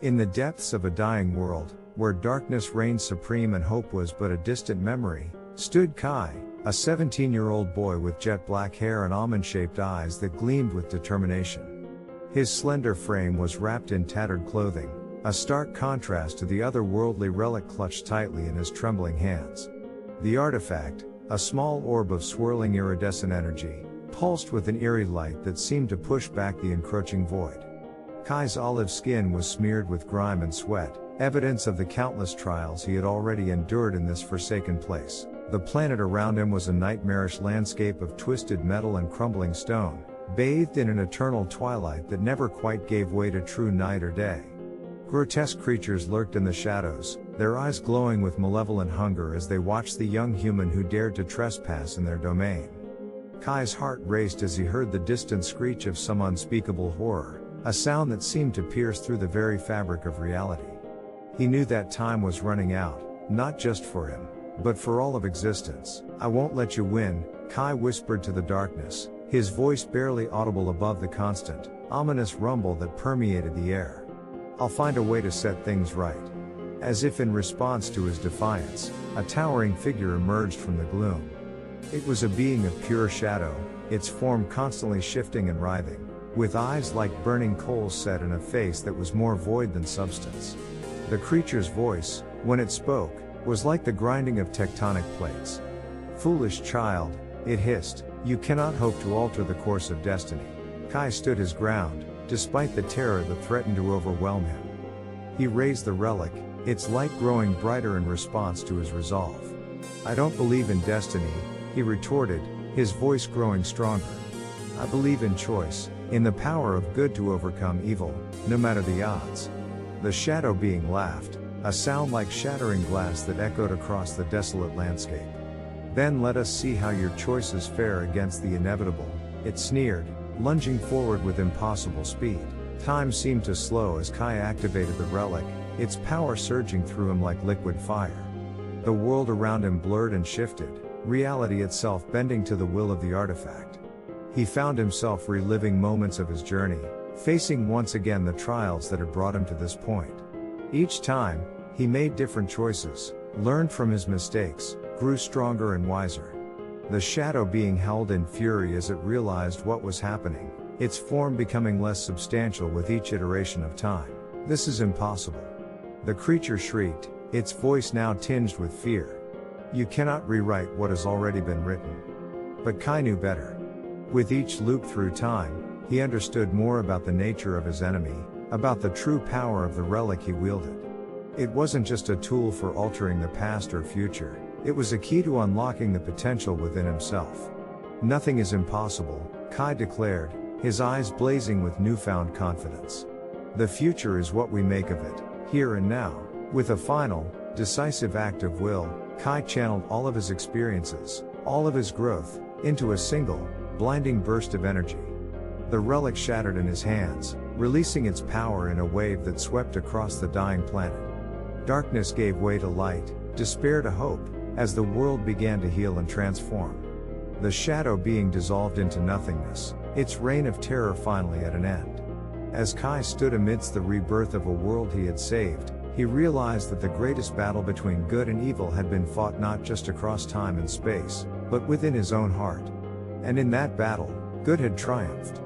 In the depths of a dying world, where darkness reigned supreme and hope was but a distant memory, stood Kai, a 17-year-old boy with jet black hair and almond-shaped eyes that gleamed with determination. His slender frame was wrapped in tattered clothing, a stark contrast to the otherworldly relic clutched tightly in his trembling hands. The artifact, a small orb of swirling iridescent energy, pulsed with an eerie light that seemed to push back the encroaching void. Kai's olive skin was smeared with grime and sweat, evidence of the countless trials he had already endured in this forsaken place. The planet around him was a nightmarish landscape of twisted metal and crumbling stone, bathed in an eternal twilight that never quite gave way to true night or day. Grotesque creatures lurked in the shadows, their eyes glowing with malevolent hunger as they watched the young human who dared to trespass in their domain. Kai's heart raced as he heard the distant screech of some unspeakable horror, a sound that seemed to pierce through the very fabric of reality. He knew that time was running out, not just for him, but for all of existence. "I won't let you win," Kai whispered to the darkness, his voice barely audible above the constant, ominous rumble that permeated the air. "I'll find a way to set things right." As if in response to his defiance, a towering figure emerged from the gloom. It was a being of pure shadow, its form constantly shifting and writhing, with eyes like burning coals set in a face that was more void than substance. The creature's voice, when it spoke, was like the grinding of tectonic plates. "Foolish child," it hissed, "you cannot hope to alter the course of destiny." Kai stood his ground, despite the terror that threatened to overwhelm him. He raised the relic, its light growing brighter in response to his resolve. "I don't believe in destiny," he retorted, his voice growing stronger. "I believe in choice, in the power of good to overcome evil, no matter the odds." The shadow being laughed, a sound like shattering glass that echoed across the desolate landscape. "Then let us see how your choices fare against the inevitable," it sneered, lunging forward with impossible speed. Time seemed to slow as Kai activated the relic, its power surging through him like liquid fire. The world around him blurred and shifted, reality itself bending to the will of the artifact. He found himself reliving moments of his journey, facing once again the trials that had brought him to this point. Each time, he made different choices, learned from his mistakes, grew stronger and wiser. The shadow being held in fury as it realized what was happening, its form becoming less substantial with each iteration of time. "This is impossible." The creature shrieked, its voice now tinged with fear. "You cannot rewrite what has already been written." But Kai knew better. With each loop through time, he understood more about the nature of his enemy, about the true power of the relic he wielded. It wasn't just a tool for altering the past or future, it was a key to unlocking the potential within himself. "Nothing is impossible," Kai declared, his eyes blazing with newfound confidence. "The future is what we make of it, here and now." With a final, decisive act of will, Kai channeled all of his experiences, all of his growth, into a single, blinding burst of energy. The relic shattered in his hands, releasing its power in a wave that swept across the dying planet. Darkness gave way to light, despair to hope, as the world began to heal and transform. The shadow being dissolved into nothingness, its reign of terror finally at an end. As Kai stood amidst the rebirth of a world he had saved, he realized that the greatest battle between good and evil had been fought not just across time and space, but within his own heart. And in that battle, good had triumphed.